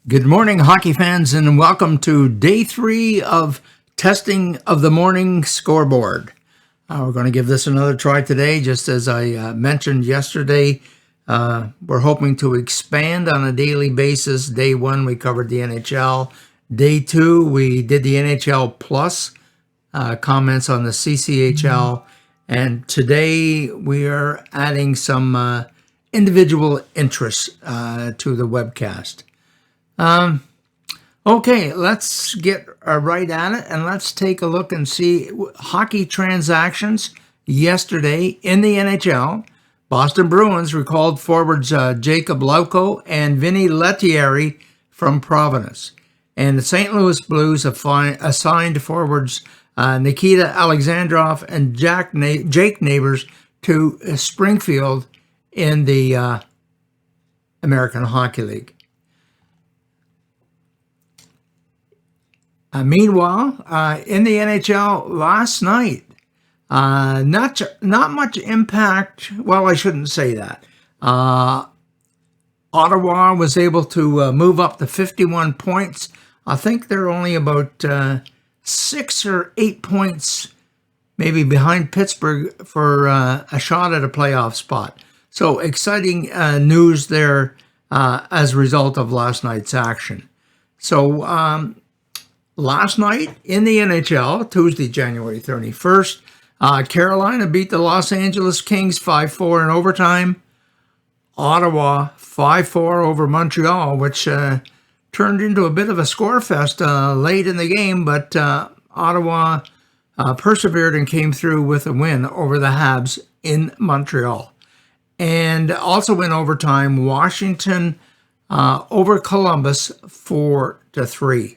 Good morning, hockey fans, and welcome to day 3 of testing of the morning scoreboard. We're going to give this another try today. Just as I mentioned yesterday, we're hoping to expand on a daily basis. Day 1, we covered the NHL. Day 2, we did the NHL Plus, comments on the CCHL. And today, we are adding some individual interests to the webcast. Okay, let's get right at it, and let's take a look and see hockey transactions yesterday in the NHL. Boston Bruins recalled forwards Jacob Lauko and Vinny Lettieri from Providence. And the St. Louis Blues assigned forwards Nikita Alexandrov and Jake Neighbors to Springfield in the American Hockey League. Meanwhile, in the NHL last night, not much impact. Well, I shouldn't say that. Ottawa was able to move up to 51 points. I think they're only about 6 or 8 points, maybe behind Pittsburgh for a shot at a playoff spot. So exciting news there as a result of last night's action. So last night in the NHL, Tuesday, January 31st, Carolina beat the Los Angeles Kings 5-4 in overtime. Ottawa 5-4 over Montreal, which turned into a bit of a score fest late in the game, but Ottawa persevered and came through with a win over the Habs in Montreal. And also in overtime, Washington over Columbus 4-3.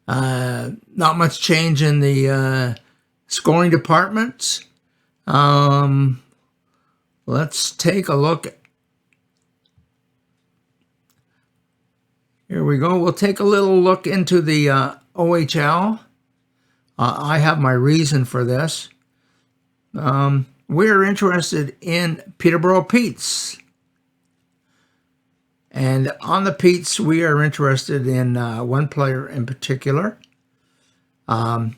Not much change in the scoring departments. Let's take a look. Here we go. We'll take a little look into the OHL. I have my reason for this. We're interested in Peterborough Petes. And on the Petes, we are interested in one player in particular. From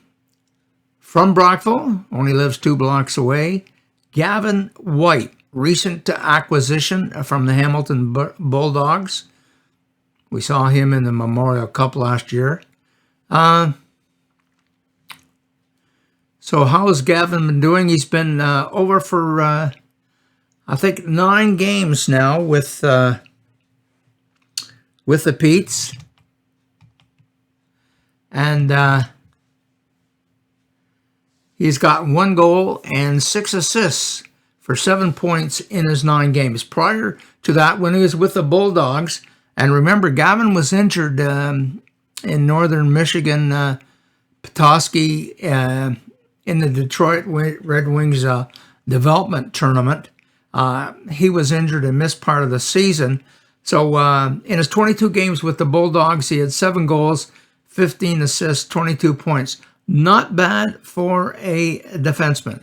Brockville, only lives 2 blocks away. Gavin White, recent acquisition from the Hamilton Bulldogs. We saw him in the Memorial Cup last year. So how has Gavin been doing? He's been over for, I think, 9 games now with the Petes. And he's got 1 goal and 6 assists for 7 points in his 9 games. Prior to that, when he was with the Bulldogs, and remember, Gavin was injured in northern Michigan, Petoskey, in the Detroit Red Wings development tournament. He was injured and missed part of the season. So in his 22 games with the Bulldogs, he had 7 goals, 15 assists, 22 points. Not bad for a defenseman.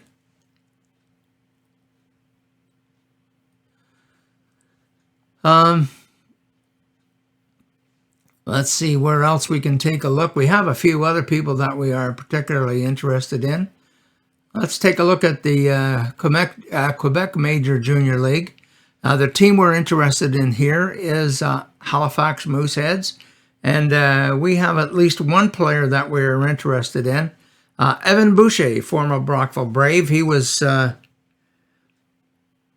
Let's see where else we can take a look. We have a few other people that we are particularly interested in. Let's take a look at the Quebec Major Junior League. The team we're interested in here is Halifax Mooseheads, and we have at least one player that we're interested in. Evan Boucher, former Brockville Brave. He was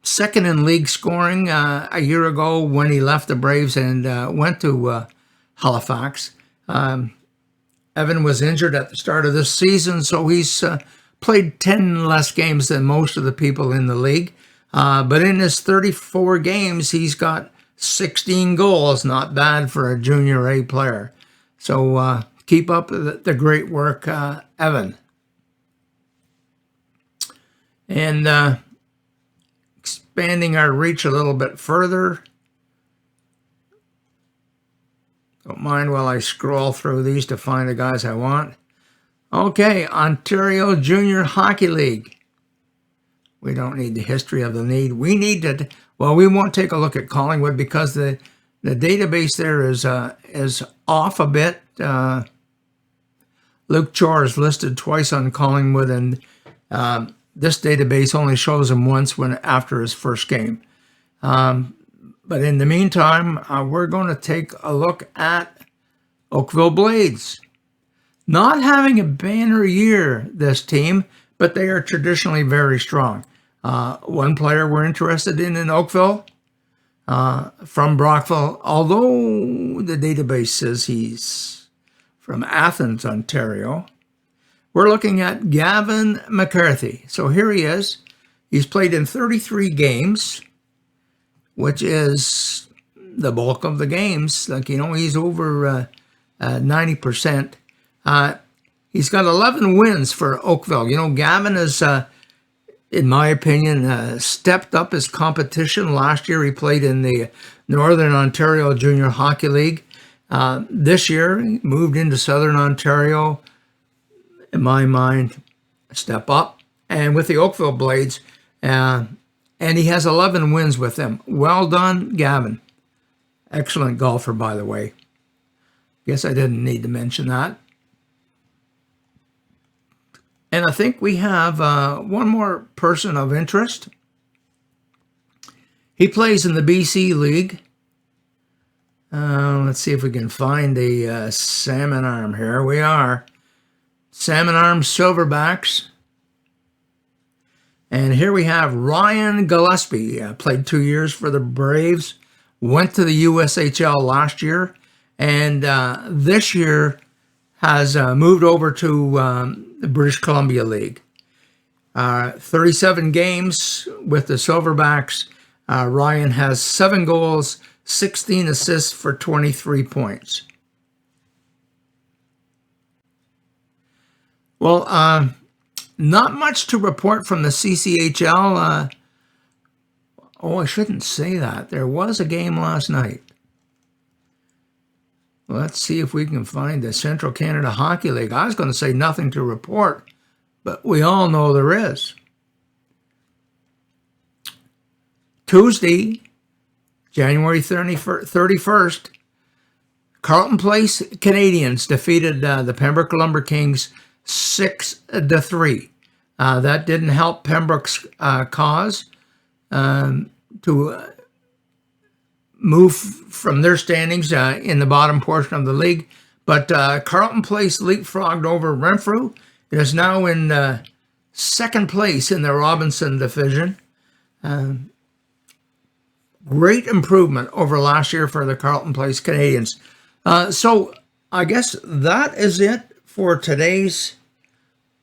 second in league scoring a year ago when he left the Braves and went to Halifax. Evan was injured at the start of this season, so he's played 10 less games than most of the people in the league. But in his 34 games, he's got 16 goals. Not bad for a Junior A player. So keep up the great work, Evan. And expanding our reach a little bit further. Don't mind while I scroll through these to find the guys I want. Okay, Ontario Junior Hockey League. We don't need the history of the need. We need to, well, we won't take a look at Collingwood because the The database there is off a bit. Luke Chore is listed twice on Collingwood, and this database only shows him once after his first game. But in the meantime, we're going to take a look at Oakville Blades. Not having a banner year, this team, but they are traditionally very strong. One player we're interested in Oakville, from Brockville, although the database says he's from Athens, Ontario. We're looking at Gavin McCarthy. So here he is. He's played in 33 games, which is the bulk of the games. Like, he's over 90%. He's got 11 wins for Oakville. Gavin is, in my opinion, stepped up his competition. Last year he played in the Northern Ontario Junior Hockey League. This year he moved into Southern Ontario. In my mind, a step up. And with the Oakville Blades, and he has 11 wins with them. Well done, Gavin. Excellent golfer, by the way. Guess I didn't need to mention that. And I think we have one more person of interest. He plays in the BC League. Let's see if we can find the salmon arm here. We are. Salmon arm Silverbacks. And here we have Ryan Gillespie. Played 2 years for the Braves. Went to the USHL last year. And this year has moved over to the British Columbia League. 37 games with the Silverbacks. Ryan has 7 goals, 16 assists for 23 points. Well, not much to report from the CCHL. I shouldn't say that. There was a game last night. Let's see if we can find the Central Canada Hockey League. I was going to say nothing to report, but we all know there is. Tuesday, January 31st, Carleton Place Canadians defeated the Pembroke Lumber Kings 6-3. That didn't help Pembroke's cause to move from their standings in the bottom portion of the league. But Carleton Place leapfrogged over Renfrew. It is now in second place in the Robinson division. Great improvement over last year for the Carleton Place Canadians. So I guess that is it for today's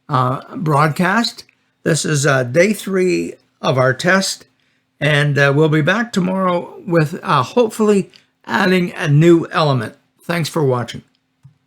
broadcast. This is day 3 of our test, and we'll be back tomorrow with hopefully adding a new element. Thanks for watching.